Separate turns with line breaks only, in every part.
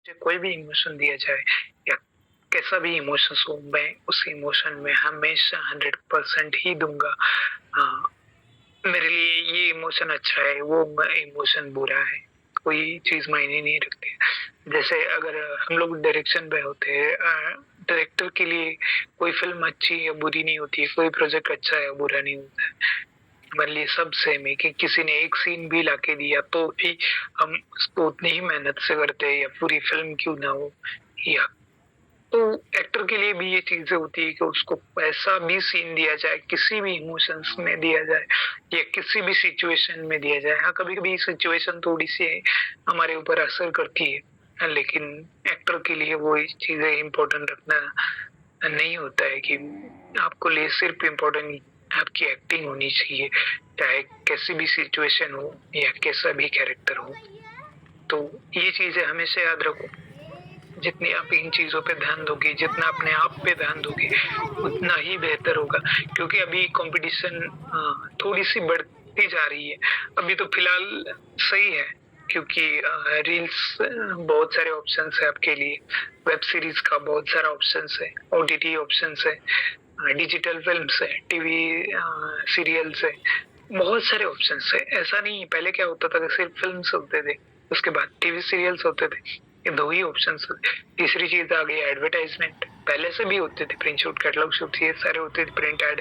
मुझे कोई भी इमोशन दिया जाए या कैसा भी इमोशंस हो, मैं उस इमोशन में हमेशा 100% ही दूँगा। मेरे लिए ये इमोशन अच्छा है, वो इमोशन बुरा है, कोई चीज़ मायने नहीं रखती। जैसे अगर हम लोग डायरेक्शन पे होते हैं, डायरेक्टर के लिए कोई फ़िल्म अच्छी या बुरी नहीं होती है, कोई प्रोजेक्ट अच्छा या बुरा नहीं होता है। हमारे लिए सब सेम है कि किसी ने एक सीन भी लाके दिया तो भी हम उसको उतनी ही मेहनत से करते हैं, या पूरी फ़िल्म क्यों ना हो। या तो एक्टर के लिए भी ये चीज़ें होती है कि उसको ऐसा भी सीन दिया जाए, किसी भी इमोशंस में दिया जाए या किसी भी सिचुएशन में दिया जाए। हाँ, कभी-कभी सिचुएशन थोड़ी-सी हमारे ऊपर असर करती है, लेकिन एक्टर के लिए वो चीज़ें इम्पोर्टेंट रखना नहीं होता है कि आपको लिए सिर्फ़ इम्पोर्टेंट आपकी एक्टिंग होनी चाहिए, चाहे कैसी भी सिचुएशन हो या कैसा भी कैरेक्टर हो। तो ये चीज़ें हमेशा याद रखो। जितनी आप इन चीज़ों पे ध्यान दोगे, जितना अपने आप पे ध्यान दोगे, उतना ही बेहतर होगा। क्योंकि अभी कॉम्पिटिशन थोड़ी-सी बढ़ती जा रही है। अभी तो फिलहाल सही है, क्योंकि रील्स बहुत सारे ऑप्शंस है आपके लिए, वेब सीरीज़ का बहुत सारा ऑप्शंस है, ओटीटी ऑप्शंस है, डिजिटल फ़िल्म्स है, टीवी सीरियल्स है, बहुत सारे ऑप्शंस है। ऐसा नहीं है, पहले क्या होता था कि सिर्फ़ फ़िल्म्स होते थे, उसके बाद टीवी सीरियल्स होते थे। ये 2 ही ऑप्शंस थे। तीसरी चीज़ आ गई एडवर्टाइज़मेंट। पहले से भी होते थे, प्रिंट शूट, कैटलॉग शूट ये सारे होते थे, प्रिंट एड,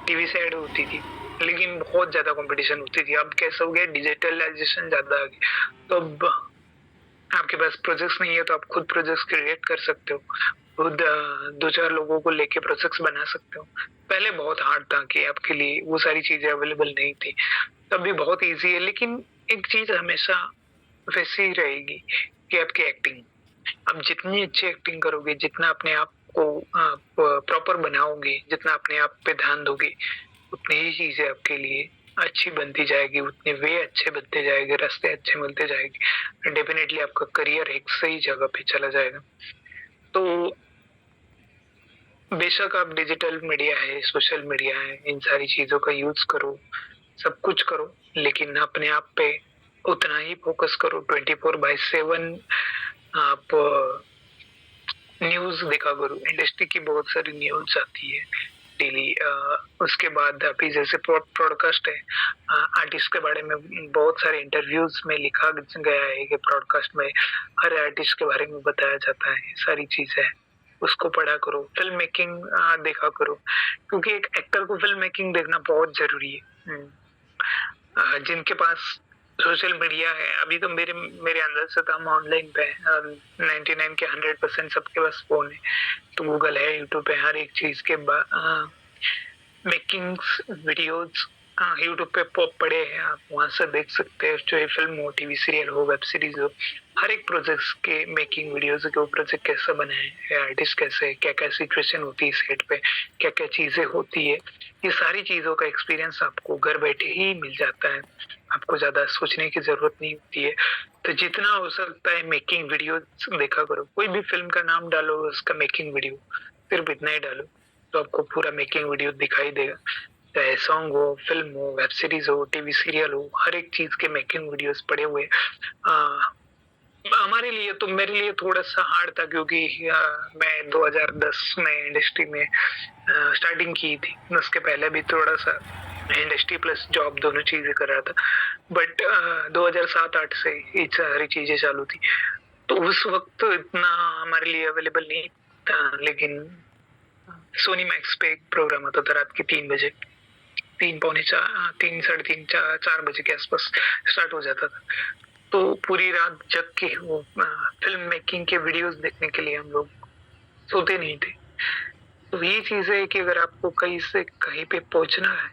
टीवी से एड होती थी। लेकिन बहुत ज़्यादा कॉम्पिटिशन होती थी। अब कैसा हो गया, डिजिटलाइज़ेशन ज़्यादा आ गया। तो अब आपके पास प्रोजेक्ट्स नहीं है तो आप खुद प्रोजेक्ट्स क्रिएट कर सकते हो। खुद 2-4 लोगों को लेके प्रोजेक्ट्स बना सकते हो। पहले बहुत हार्ड था कि आपके लिए वो सारी चीज़ें अवेलेबल नहीं थी। तब भी बहुत ईज़ी है, लेकिन एक चीज़ हमेशा वैसी ही रहेगी कि आपकी एक्टिंग। आप जितनी अच्छी एक्टिंग करोगे, जितना अपने आप को आप प्रॉपर बनाओगे, जितना अपने आप पे ध्यान दोगे, उतनी ही चीज़ें आपके लिए अच्छी बनती जाएगी, उतने वे अच्छे बनते जाएँगे, रास्ते अच्छे मिलते जाएँगे। डेफ़िनेटली आपका करियर एक सही जगह पे चला जाएगा। तो बेशक आप डिजिटल मीडिया है, सोशल मीडिया है, इन सारी चीज़ों का यूज़ करो, सब कुछ करो, लेकिन अपने आप पे उतना ही फ़ोकस करो। 24/7 आप न्यूज़ देखा करो। इंडस्ट्री की बहुत सारी न्यूज़ आती है डेली। उसके बाद अभी जैसे पॉडकास्ट है, आर्टिस्ट के बारे में बहुत सारे इंटरव्यूज़ में लिखा गया है कि पॉडकास्ट में हर आर्टिस्ट के बारे में बताया जाता है, ये सारी चीज़ें हैं। उसको पढ़ा करो, फ़िल्म मेकिंग देखा करो, क्योंकि एक एक्टर को फ़िल्म मेकिंग देखना बहुत ज़रूरी है। जिनके पास सोशल मीडिया है, अभी तो मेरे मेरे अंदर से तो हम ऑनलाइन पे हैं, 99 के 100% सबके पास फ़ोन है। तो गूगल है, यूट्यूब है, हर एक चीज़ के मेकिंग्स वीडियोज़ यूट्यूब पे पड़े हैं, आप वहाँ से देख सकते हैं, चाहे फ़िल्म हो, टीवी सीरियल हो, वेब सीरीज़ हो, हर एक प्रोजेक्ट्स के मेकिंग वीडियोज़ के वो प्रोजेक्ट कैसे बने हैं, आर्टिस्ट कैसे है, क्या-क्या सिचुएशन होती है सेट पे, क्या-क्या चीज़ें होती है, ये सारी चीज़ों का एक्सपीरियंस आपको घर बैठे ही मिल जाता है। आपको ज़्यादा सोचने की ज़रूरत नहीं होती है। तो जितना हो सकता है मेकिंग वीडियोज़ देखा करो। कोई भी फ़िल्म का नाम डालो, उसका मेकिंग वीडियो, सिर्फ़ इतना ही डालो, तो आपको पूरा मेकिंग वीडियो दिखाई देगा। चाहे सॉन्ग हो, फ़िल्म हो, वेब सीरीज़ हो, टीवी सीरियल हो, हर एक चीज़ के मेकिंग वीडियोज़ पड़े हुए हैं। हमारे लिए तो, मेरे लिए थोड़ा-सा हार्ड था, क्योंकि मैं 2010 में इंडस्ट्री में स्टार्टिंग की थी। उसके पहले भी थोड़ा-सा इंडस्ट्री प्लस जॉब दोनों चीज़ें कर रहा था। बट 2007-8 से ये सारी चीज़ें चालू थी। तो उस वक़्त इतना हमारे लिए अवेलेबल नहीं था, लेकिन सोनी मैक्स पे एक प्रोग्राम आता था रात के 3 बजे। 3 पौने 3 साढ़े 3 4 बजे के आस-पास स्टार्ट हो जाता था। तो पूरी रात जग के वो फ़िल्म मेकिंग के वीडियोज़ देखने के लिए हम लोग सोते नहीं थे। तो ये चीज़ है कि अगर आपको कहीं से कहीं पे पहुँचना है,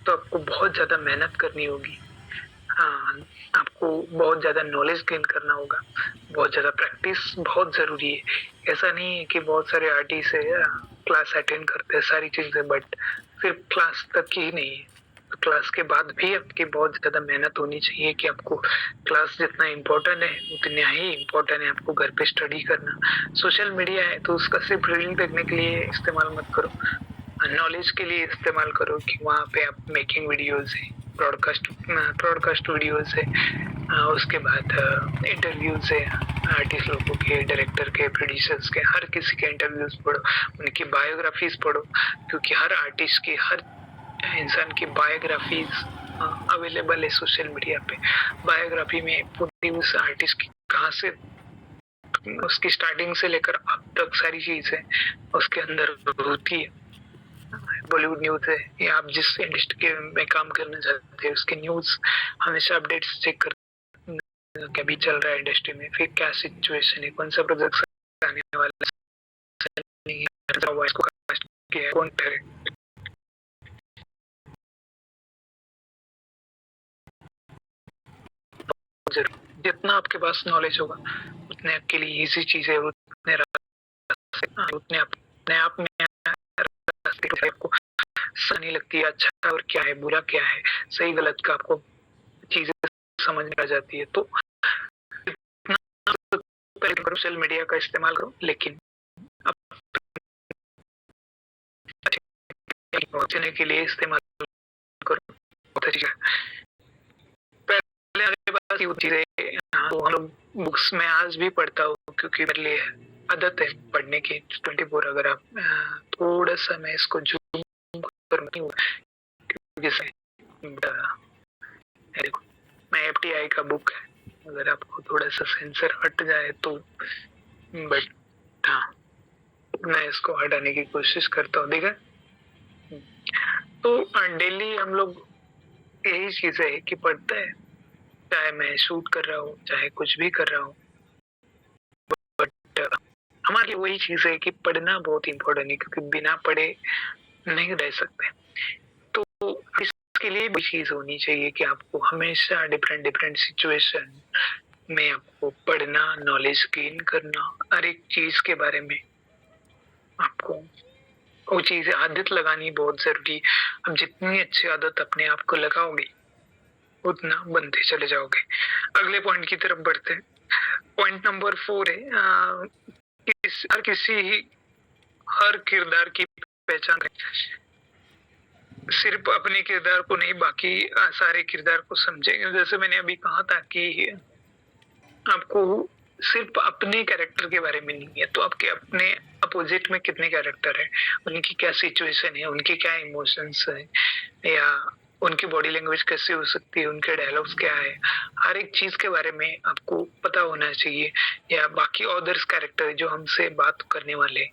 तो आपको बहुत ज़्यादा मेहनत करनी होगी। हाँ, आपको बहुत ज़्यादा नॉलेज गेन करना होगा, बहुत ज़्यादा प्रैक्टिस बहुत ज़रूरी है। ऐसा नहीं है कि बहुत सारे आर्टिस्ट है, क्लास अटेंड करते हैं सारी चीज़ें, बट सिर्फ़ क्लास तक ही नहीं है। तो क्लास के बाद भी आपकी बहुत ज़्यादा मेहनत होनी चाहिए कि आपको क्लास जितना इम्पोर्टेंट है, उतना ही इम्पोर्टेंट है आपको घर पे स्टडी करना। सोशल मीडिया है तो उसका सिर्फ़ रील देखने के लिए इस्तेमाल मत करो, नॉलेज के लिए इस्तेमाल करो कि वहाँ पे आप मेकिंग वीडियोज़ है, ब्रॉडकास्ट वीडियोस है, उसके बाद इंटरव्यूज है आर्टिस्ट लोगों के, डायरेक्टर के, प्रोड्यूसर्स के, हर किसी के इंटरव्यूज पढ़ो, उनकी बायोग्राफीज पढ़ो, क्योंकि हर आर्टिस्ट की, हर इंसान की बायोग्राफीज अवेलेबल है सोशल मीडिया पे। बायोग्राफी में पूरी उस आर्टिस्ट की कहाँ से, उसकी स्टार्टिंग से लेकर अब तक सारी चीजें उसके अंदर होती है। बॉलीवुड न्यूज है या आप जिस इंडस्ट्री के में काम करना चाहते हैं उसके न्यूज हमेशा अपडेट्स चेक कर, क्या भी चल रहा है इंडस्ट्री में, फिर क्या सिचुएशन है, कौन सा प्रोजेक्ट आने वाला है, इसको कास्ट किया है, कौन करे। जितना आपके पास नॉलेज होगा उतने आपके लिए इजी चीज है, उतने उतने अपने आप में आपको सही लगती है, अच्छा और क्या है, बुरा क्या है, सही गलत का आपको चीजें समझ में आ जाती है। तो सोशल मीडिया का इस्तेमाल करो, लेकिन पहुंचने के लिए इस्तेमाल करो, बहुत अच्छी है। पहले मेरे पास ये चीजें, तो हम लोग बुक्स में आज भी पढ़ता हूँ, क्योंकि मेरे लिए आदत है पढ़ने की 24। अगर आप थोड़ा सा मैं इसको जूम कर, जैसे मैं एफटीआई का बुक है, अगर आपको थोड़ा सा सेंसर हट जाए तो, बट हाँ मैं इसको हटाने की कोशिश करता हूँ, ठीक है। तो डेली हम लोग यही चीज है कि पढ़ते हैं, चाहे मैं शूट कर रहा हूँ, चाहे कुछ भी कर रहा हूँ, बट हमारे लिए वही चीज है कि पढ़ना बहुत इंपॉर्टेंट है, क्योंकि बिना पढ़े नहीं रह सकते। तो इसके लिए भी चीज होनी चाहिए कि आपको हमेशा डिफरेंट डिफरेंट सिचुएशन में आपको पढ़ना, नॉलेज गेन करना, हर एक चीज के बारे में आपको वो चीज आदत लगानी बहुत जरूरी। अब जितनी अच्छी आदत अपने आप को लगाओगे उतना बनते चले जाओगे। अगले पॉइंट की तरफ बढ़ते हैं। पॉइंट नंबर 4 है हर किरदार की पहचान है। सिर्फ अपने किरदार को नहीं, बाकी सारे किरदार को समझेंगे। जैसे मैंने अभी कहा था कि आपको सिर्फ अपने कैरेक्टर के बारे में नहीं है, तो आपके अपने अपोजिट में कितने कैरेक्टर है, उनकी क्या सिचुएशन है, उनके क्या इमोशंस है, या उनकी बॉडी लैंग्वेज कैसे हो सकती है, उनके डायलॉग्स क्या है, हर एक चीज के बारे में आपको पता होना चाहिए। या बाकी अदर्स कैरेक्टर जो हमसे बात करने वाले,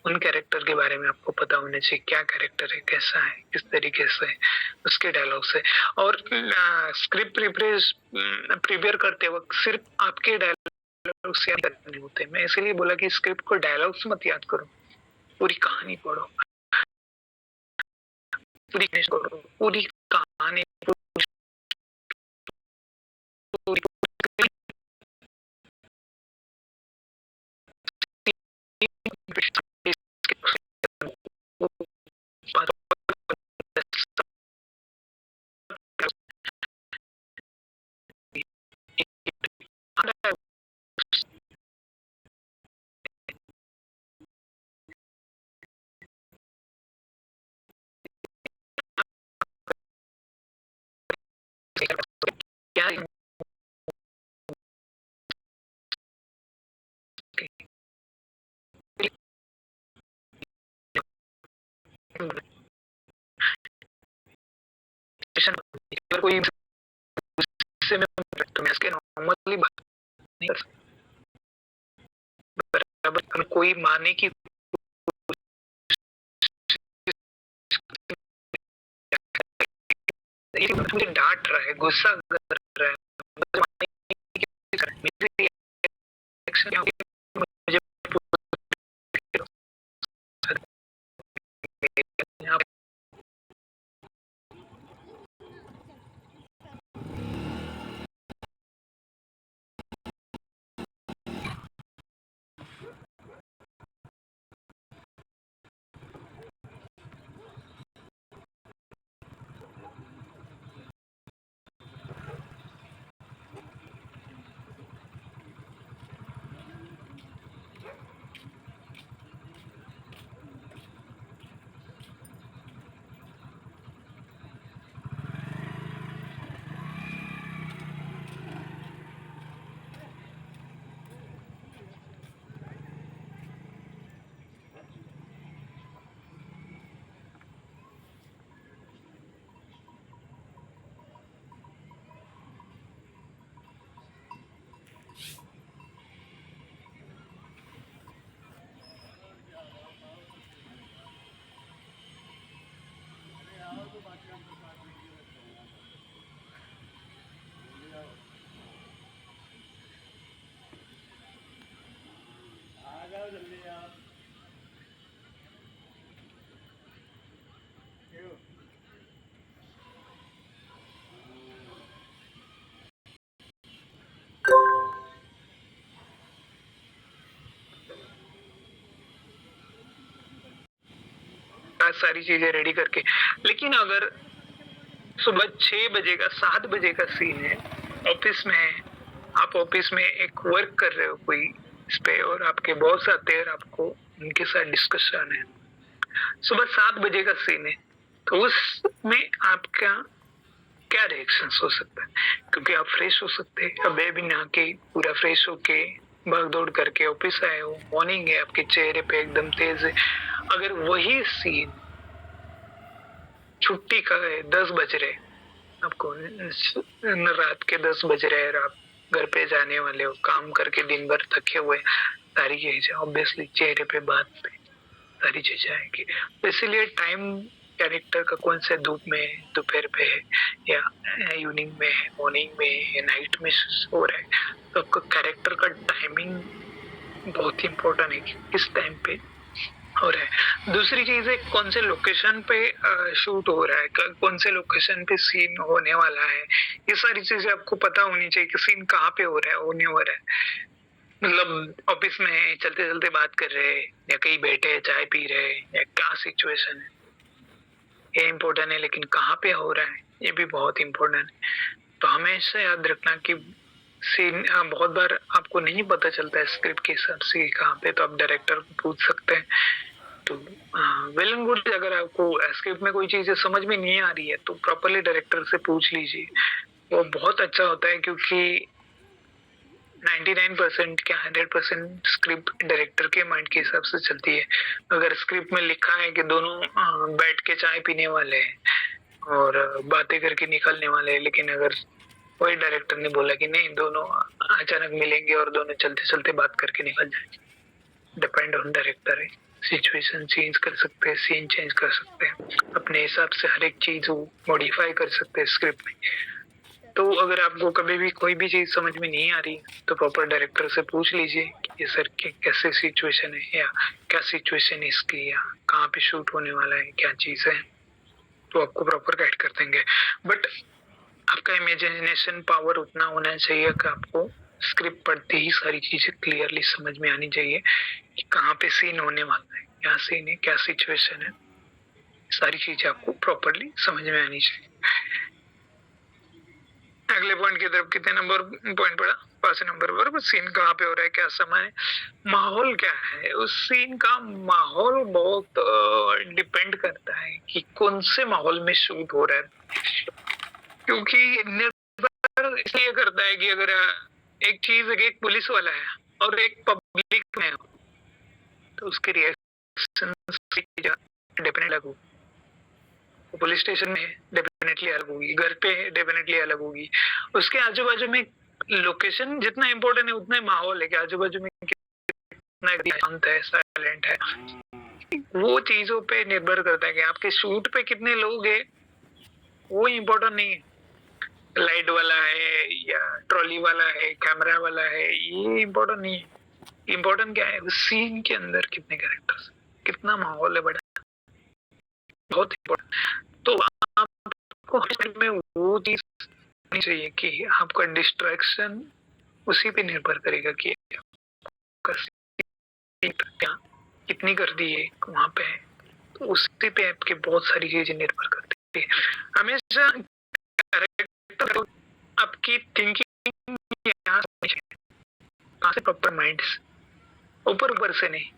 उन कैरेक्टर के बारे में आपको पता होना चाहिए, क्या कैरेक्टर है, कैसा है, किस तरीके से उसके डायलॉग्स है। और स्क्रिप्ट प्रिपेयर करते वक्त सिर्फ आपके डायलॉग्स याद नहीं होते। मैं इसीलिए बोला कि स्क्रिप्ट को डायलॉग्स मत याद करो, पूरी कहानी पढ़ो, पूरी कहानी, पूरी क्या कोई से मैं तो मैं इसके नॉर्मली बात नहीं कर सकता, बराबर कोई मारने की मुझे डांट रहा है, गुस्सा कर रहा है, मेरी रिएक्शन क्या होगी, मुझे सारी चीजें रेडी करके। लेकिन अगर सुबह 6 बजे का 7 बजे का सीन है, ऑफिस में है, आप ऑफिस में एक वर्क कर रहे हो कोई इस पे, और आपके बॉस आते हैं और आपको उनके साथ डिस्कशन है, सुबह 7 बजे का सीन है, तो उसमें आपका क्या रिएक्शन हो सकता है? क्योंकि आप फ्रेश हो सकते हैं, अबे भी नहा के पूरा फ्रेश होके भाग दौड़ करके ऑफिस आए हो, मॉर्निंग है, आपके चेहरे पे एकदम तेज है। अगर वही सीन छुट्टी का है, 10 बज रहे, आपको रात के 10 बज रहे और आप घर पे जाने वाले हो, काम करके दिन भर थके हुए, सारी चीजें ऑब्वियसली चेहरे पे बात पे सारी चीजें आएंगी। तो इसीलिए टाइम कैरेक्टर का कौन से धूप में है, दोपहर पे है या इवनिंग में है, मॉर्निंग में है, नाइट में हो रहा है, तो आपका कैरेक्टर का टाइमिंग बहुत ही इम्पोर्टेंट है कि किस टाइम पे हो रहा है। दूसरी चीज है कौन से लोकेशन पे शूट हो रहा है, कौन से लोकेशन पे सीन होने वाला है, ये सारी चीजें आपको पता होनी चाहिए कि सीन कहाँ पे हो रहा है, होने हो रहा है। मतलब ऑफिस में चलते चलते बात कर रहे हैं या कहीं बैठे हैं चाय पी रहे हैं या क्या सिचुएशन है, ये इम्पोर्टेंट है। लेकिन कहाँ पे हो रहा है ये भी बहुत इम्पोर्टेंट है। तो हमेशा याद रखना कि सीन बहुत बार आपको नहीं पता चलता है स्क्रिप्ट के हिसाब से कहाँ पे, तो आप डायरेक्टर को पूछ सकते हैं। तो वेल एंड गुड, अगर आपको स्क्रिप्ट में कोई चीजें समझ में नहीं आ रही है तो प्रॉपरली डायरेक्टर से पूछ लीजिए, वो बहुत अच्छा होता है। क्योंकि 99% क्या 100% स्क्रिप्ट डायरेक्टर के माइंड के हिसाब से चलती है। अगर स्क्रिप्ट में लिखा है कि दोनों बैठ के चाय पीने वाले हैं और बातें करके निकलने वाले हैं, लेकिन अगर वही डायरेक्टर ने बोला कि नहीं, दोनों अचानक मिलेंगे और दोनों चलते चलते बात करके निकल जाएंगे, डिपेंड ऑन डायरेक्टर है। सिचुएशन चेंज कर सकते हैं, सीन चेंज कर सकते हैं, अपने हिसाब से हर एक चीज मॉडिफाई कर सकते हैं स्क्रिप्ट में। तो अगर आपको कभी भी कोई भी चीज समझ में नहीं आ रही तो प्रॉपर डायरेक्टर से पूछ लीजिए कि ये सर कैसे सिचुएशन है, या क्या सिचुएशन है इसकी, या कहाँ पे शूट होने वाला है, क्या चीज है, तो आपको प्रॉपर गाइड कर देंगे। बट आपका इमेजिनेशन पावर उतना होना चाहिए कि आपको स्क्रिप्ट पढ़ते ही सारी चीजें क्लियरली समझ में आनी चाहिए कि कहाँ पे सीन होने वाला है, क्या सीन है, क्या सिचुएशन है, सारी चीजें आपको प्रॉपरली समझ में आनी चाहिए। अगले पॉइंट की तरफ, कितने नंबर पॉइंट पड़ा? 5 नंबर पर, सीन कहाँ पे हो रहा है, क्या समय है, माहौल क्या है, उस सीन का माहौल बहुत डिपेंड करता है कि कौन से माहौल में शूट हो रहा है। क्योंकि निर्भर इसलिए करता है कि अगर एक चीज एक पुलिस वाला है और एक पब्लिक में हो, तो उसके रिएक्शन डेफिनेटली अलग होगी। पुलिस स्टेशन में डेफिनेटली अलग होगी, घर पे डेफिनेटली अलग होगी, उसके आजू बाजू में लोकेशन जितना इम्पोर्टेंट है उतना ही माहौल है कि आजू बाजू में कितना शांत है, साइलेंट है, वो चीजों पे निर्भर करता है कि आपके शूट पे कितने लोग हैं। वो इम्पोर्टेंट नहीं है लाइट वाला है या ट्रॉली वाला है, कैमरा वाला है, ये इम्पोर्टेंट नहीं है। इम्पोर्टेंट क्या है, उस सीन के अंदर कितने कैरेक्टर्स, कितना माहौल है बड़ा, बहुत इम्पोर्टेंट। तो आपको हर टाइम में वो चीज नहीं चाहिए कि आपका डिस्ट्रैक्शन उसी पे निर्भर करेगा कि कितनी कर दी है वहां पे, तो उसी पे आपके बहुत सारी चीजें निर्भर करती है। हमेशा आपकी थिंकिंग यहाँ से प्रॉपर माइंड ऊपर ऊपर से नहीं,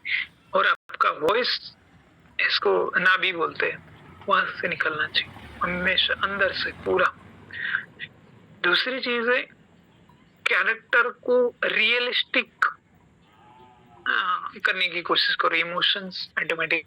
और आपका वॉइस, इसको ना भी बोलते हैं, वहां से निकलना चाहिए हमेशा अंदर से पूरा। दूसरी चीज है कैरेक्टर को रियलिस्टिक करने की कोशिश करो, इमोशंस ऑटोमेटिक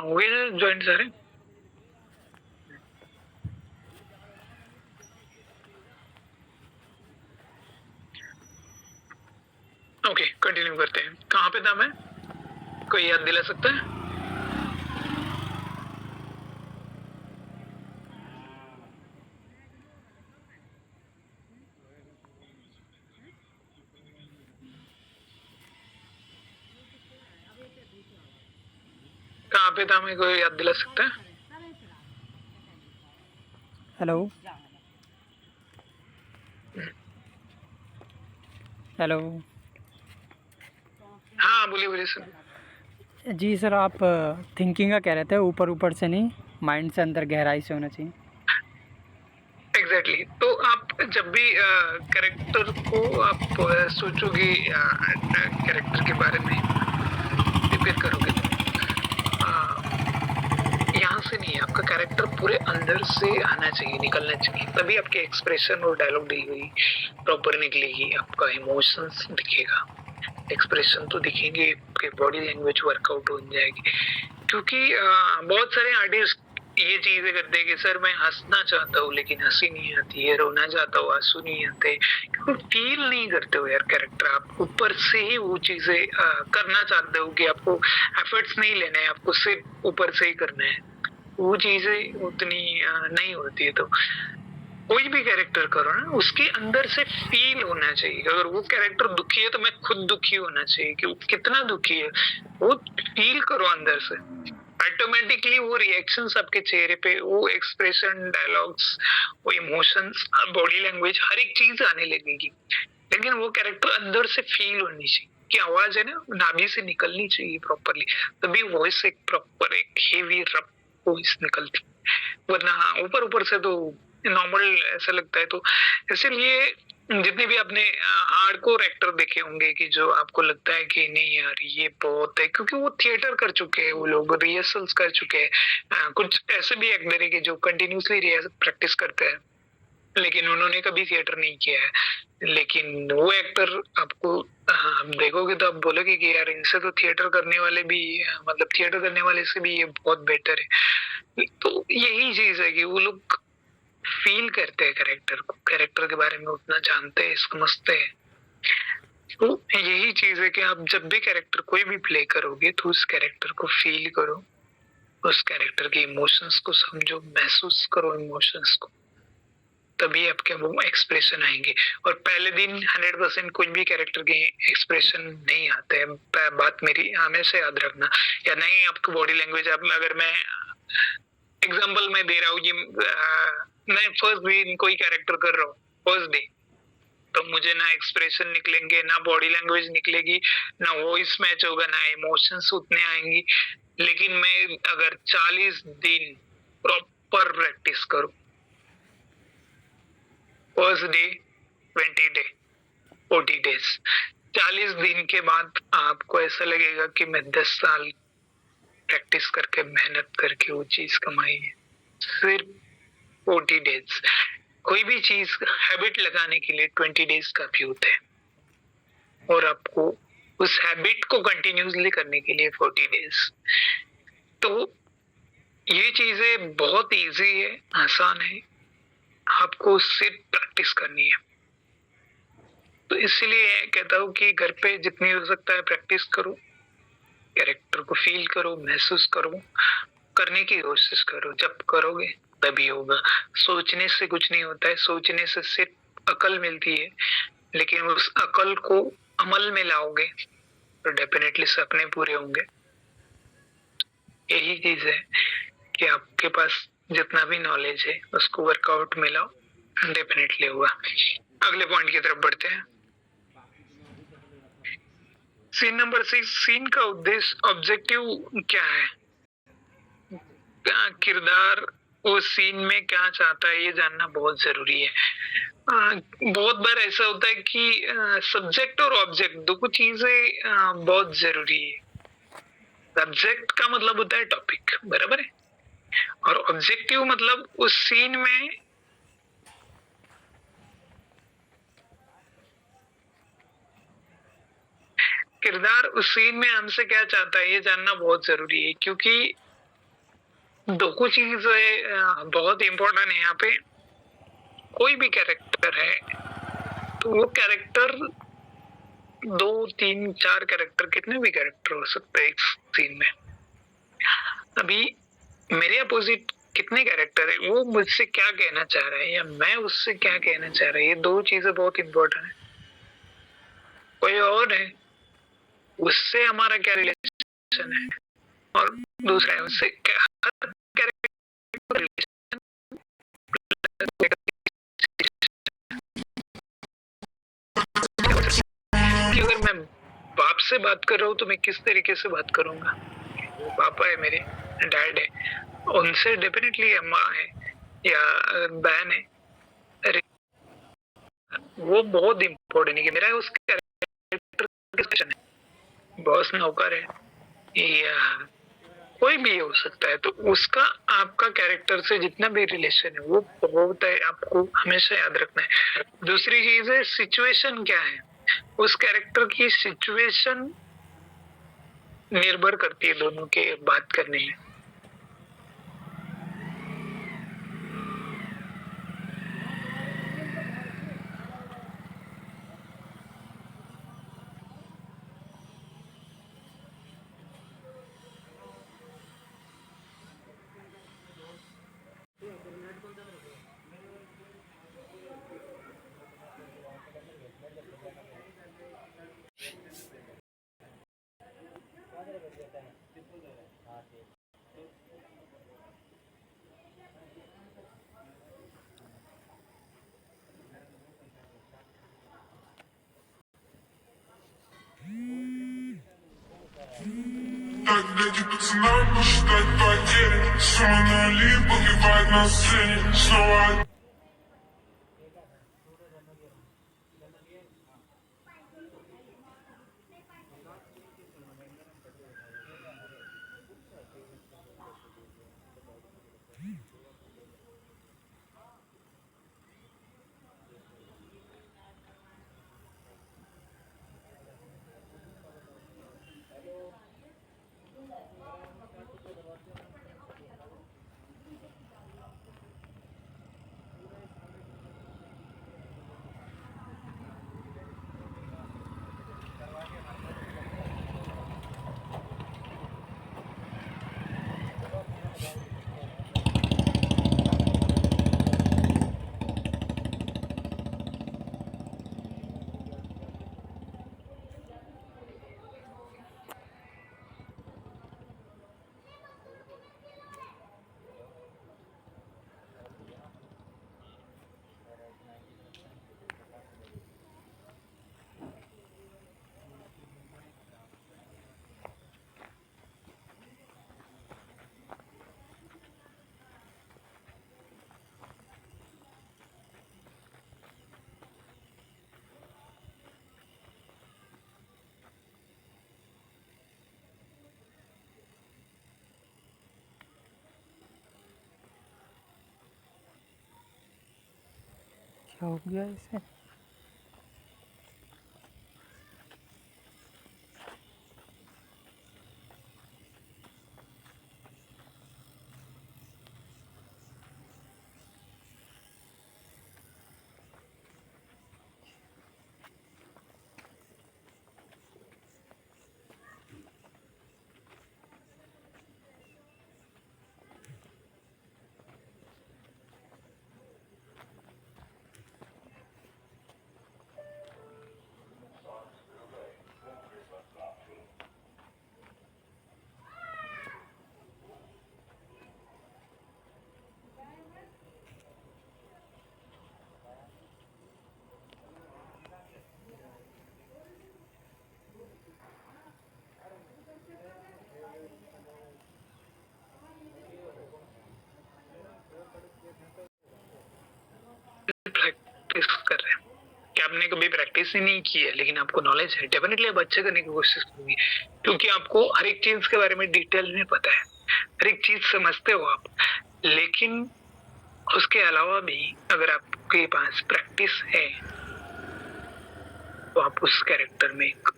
हो गए ज्वाइन सारे? ओके, कंटिन्यू करते हैं। कहाँ पे था मैं? कोई याद दिला सकता है? कहाँ पे था मैं, कोई याद दिला सकता है?
Hello hello.
हाँ बोलिए बोलिए सर।
जी सर, आप थिंकिंग का कह रहे थे, ऊपर ऊपर से नहीं, माइंड से अंदर गहराई से होना चाहिए।
Exactly exactly. तो आप जब भी कैरेक्टर को आप सोचोगे, कैरेक्टर के बारे में प्रिपेयर करोगे, तो यहाँ से नहीं, आपका कैरेक्टर पूरे अंदर से आना चाहिए, निकलना चाहिए, तभी आपके एक्सप्रेशन और डायलॉग डिलीवरी प्रॉपर निकलेगी, आपका इमोशंस दिखेगा। एक्सप्रेशन तो दिखेंगे, आपके बॉडी लैंग्वेज वर्कआउट हो जाएगी। क्योंकि बहुत सारे आर्टिस्ट ये चीजें करते हैं कि सर मैं हंसना चाहता हूँ लेकिन हंसी नहीं आती है, रोना चाहता हूँ आंसू नहीं आते, क्योंकि फील नहीं करते हो यार कैरेक्टर। आप ऊपर से ही वो चीजें करना चाहते हो कि आपको एफर्ट्स नहीं लेने हैं, आपको सिर्फ ऊपर से ही करना है, वो चीजें उतनी नहीं होती है। तो कोई भी कैरेक्टर करो ना, उसके अंदर से फील होना चाहिए। अगर वो कैरेक्टर दुखी है तो मैं खुद दुखी होना चाहिए कि वो कितना दुखी है, वो फील करो अंदर से। ऑटोमेटिकली वो रिएक्शंस आपके चेहरे पे, वो एक्सप्रेशन, डायलॉग्स, वो इमोशंस, बॉडी लैंग्वेज, हर एक चीज आने लगेगी। लेकिन वो कैरेक्टर अंदर से फील होनी चाहिए कि आवाज है ना नाभि से निकलनी चाहिए प्रॉपरली, तभी वॉइस एक प्रॉपर एक हेवी रफ वॉइस निकलती। वरना हाँ, ऊपर ऊपर से तो नॉर्मल ऐसा लगता है। तो इसीलिए जितने भी आपने हार्डकोर एक्टर देखे होंगे कि जो आपको लगता है कि नहीं यार ये बहुत है, क्योंकि वो थिएटर कर चुके हैं, वो लोग रिहर्सल्स कर चुके हैं। कुछ ऐसे भी एक्टर है कि जो कंटिन्यूसली रिहर्सल प्रैक्टिस करते हैं, लेकिन उन्होंने कभी थिएटर नहीं किया है। लेकिन वो एक्टर आपको आप देखोगे तो आप बोलोगे कि यार इनसे तो थिएटर करने वाले भी, मतलब थिएटर करने वाले से भी ये बहुत बेटर है। तो यही चीज है कि वो लोग फील करते हैं कैरेक्टर को, कैरेक्टर के बारे में उतना जानते हैं, समझते हैं। तो यही चीज है कि आप जब भी कैरेक्टर कोई भी प्ले करोगे तो उस कैरेक्टर को फील करो, उस कैरेक्टर के इमोशंस को समझो, महसूस करो इमोशंस को, तभी आपके वो एक्सप्रेशन आएंगे। और पहले दिन 100% कुछ भी कैरेक्टर के एक्सप्रेशन नहीं आते हैं, बात मेरी हमेशा याद रखना। या नहीं आपको बॉडी लैंग्वेज, आप अगर मैं एग्जांपल में दे रहा हूँ कि मैं फर्स्ट दिन कोई कैरेक्टर कर रहा हूँ, फर्स्ट डे, तो मुझे ना एक्सप्रेशन निकलेंगे, ना बॉडी लैंग्वेज निकलेगी, ना वॉइस मैच होगा, ना इमोशंस उतने आएंगी। लेकिन मैं अगर 40 दिन प्रॉपर प्रैक्टिस करूँ, फर्स्ट डे, 20 डे, 40 डेज, 40 दिन के बाद आपको ऐसा लगेगा कि मैं 10 साल प्रैक्टिस करके, मेहनत करके वो चीज कमाई है, सिर्फ 40 डेज। कोई भी चीज हैबिट लगाने के लिए 20 डेज काफी होते हैं, और आपको उस हैबिट को कंटिन्यूसली करने के लिए 40 डेज। तो ये चीजें बहुत इजी है, आसान है, आपको सिर्फ प्रैक्टिस करनी है। तो इसलिए कहता हूँ कि घर पे जितनी हो सकता है प्रैक्टिस करो, कैरेक्टर को फील करो, महसूस करो, करने की कोशिश करो। जब करोगे तभी होगा। सोचने से कुछ नहीं होता है, सोचने से सिर्फ अकल मिलती है, लेकिन उस अकल को अमल में लाओगे तो डेफिनेटली सपने पूरे होंगे। यही चीज है कि आपके पास जितना भी नॉलेज है उसको वर्कआउट में लाओ, डेफिनेटली होगा। अगले पॉइंट की तरफ बढ़ते हैं। सीन नंबर 6, सीन का उद्देश्य, ऑब्जेक्टिव क्या है? क्या किरदार उस सीन में क्या चाहता है ये जानना बहुत जरूरी है। बहुत बार ऐसा होता है कि सब्जेक्ट और ऑब्जेक्ट दो चीजें बहुत जरूरी है। सब्जेक्ट का मतलब होता है टॉपिक, बराबर है, और ऑब्जेक्टिव मतलब उस सीन में किरदार उस सीन में हमसे क्या चाहता है ये जानना बहुत जरूरी है। क्योंकि दो चीजें बहुत इम्पोर्टेंट है यहाँ पे। कोई भी कैरेक्टर है तो वो कैरेक्टर, दो तीन चार कैरेक्टर, कितने भी कैरेक्टर हो सकते हैं एक सीन में। अभी मेरे अपोजिट कितने कैरेक्टर है, वो मुझसे क्या कहना चाह रहा है या मैं उससे क्या कहना चाह रहा है, ये दो चीजें बहुत इंपॉर्टेंट है। कोई और है, उससे हमारा क्या रिलेशन है, और दूसरा है उससे क्या, हर कैरेक्टर कि अगर मैं बाप से बात कर रहा हूँ तो मैं किस तरीके से बात करूंगा। वो पापा है मेरे, डैड है, उनसे डेफिनेटली अम्मा है या बहन है। अरे वो बहुत इम्पोर्टेंट है कि मेरा उस कैरेक्टर है, बॉस नौकर है या कोई भी हो सकता है, तो उसका आपका कैरेक्टर से जितना भी रिलेशन है वो बहुत है, आपको हमेशा याद रखना है। दूसरी चीज है सिचुएशन क्या है, उस कैरेक्टर की सिचुएशन निर्भर करती है दोनों के बात करने में।
Так, дайте пацанам посчитать потери. Сумма нули погибает на сцене. Снова
क्या हो गया इसे?
प्रैक्टिस कर रहे हैं कि आपने कभी प्रैक्टिस ही नहीं की है लेकिन आपको नॉलेज है, डेफिनेटली आप अच्छे करने की कोशिश करोगे क्योंकि आपको हर एक चीज के बारे में डिटेल में पता है, हर एक चीज समझते हो आप। लेकिन उसके अलावा भी अगर आपके पास प्रैक्टिस है तो आप उस कैरेक्टर में एक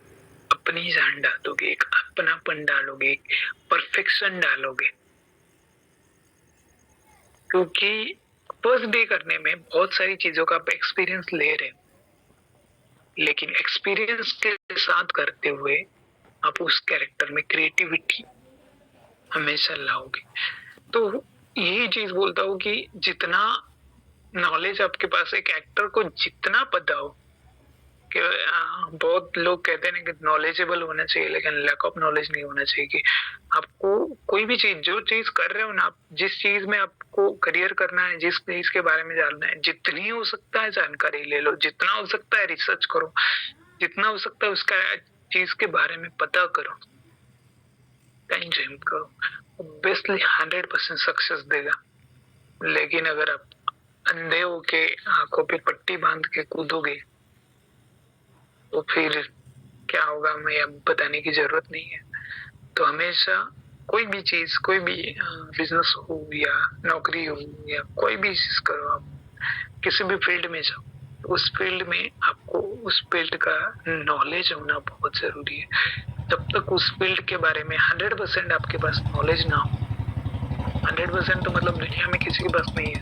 अपनी जान डालोगे, एक अपनापन डालोगे, एक परफेक्शन डालोगे। क्योंकि फर्स्ट डे करने में बहुत सारी चीजों का आप एक्सपीरियंस ले रहे हो, लेकिन एक्सपीरियंस के साथ करते हुए आप उस कैरेक्टर में क्रिएटिविटी हमेशा लाओगे। तो यही चीज बोलता हूँ कि जितना नॉलेज आपके पास एक एक्टर को जितना पता हो कि बहुत लोग कहते हैं ना कि नॉलेजेबल होना चाहिए, लेकिन लैक ऑफ नॉलेज नहीं होना चाहिए। कि आपको कोई भी चीज, जो चीज कर रहे हो ना आप, जिस चीज में आपको करियर करना है, जिस चीज के बारे में जानना है, जितनी हो सकता है जानकारी ले लो, जितना हो सकता है रिसर्च करो, जितना हो सकता है उसका चीज के बारे में पता करो, टाइम जेम करो, ऑब्वियसली 100% सक्सेस देगा। लेकिन अगर आप अंधे होके आंखों पे पट्टी बांध के कूदोगे तो फिर क्या होगा हमें अब बताने की जरूरत नहीं है। तो हमेशा कोई भी चीज, कोई भी बिजनेस हो या नौकरी हो या कोई भी चीज करो, आप किसी भी फील्ड में जाओ, उस फील्ड में आपको उस फील्ड का नॉलेज होना बहुत जरूरी है। जब तक उस फील्ड के बारे में 100% आपके पास नॉलेज ना हो, 100% तो मतलब दुनिया में किसी के पास नहीं है,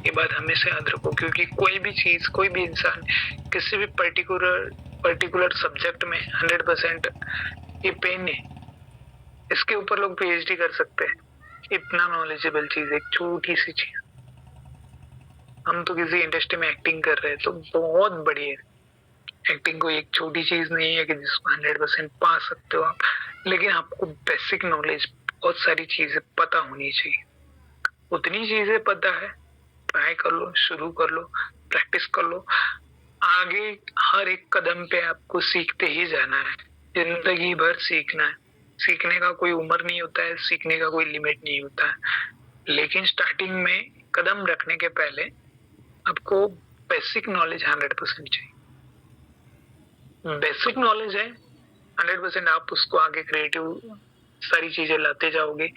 ये बात हमेशा याद रखो। क्योंकि कोई भी चीज, कोई भी इंसान किसी भी पर्टिकुलर सब्जेक्ट में 100% ये पेन है, इसके ऊपर लोग पीएचडी कर सकते हैं। इतना नॉलेजेबल चीज, एक छोटी सी चीज। हम तो किसी इंडस्ट्री में एक्टिंग कर रहे हैं तो बहुत बढ़िया है। एक्टिंग कोई एक छोटी चीज नहीं है कि जिसको 100% पा सकते हो आप, लेकिन आपको बेसिक नॉलेज, बहुत सारी चीजें पता होनी चाहिए। उतनी चीजें पता है, ट्राई कर लो, शुरू कर लो, प्रैक्टिस कर लो। आगे हर एक कदम पे आपको सीखते ही जाना है, जिंदगी भर सीखना है। सीखने का कोई उम्र नहीं होता है, सीखने का कोई लिमिट नहीं होता है। लेकिन स्टार्टिंग में कदम रखने के पहले आपको बेसिक नॉलेज 100% चाहिए। बेसिक नॉलेज है 100%, आप उसको आगे क्रिएटिव सारी चीजें लाते जाओगे।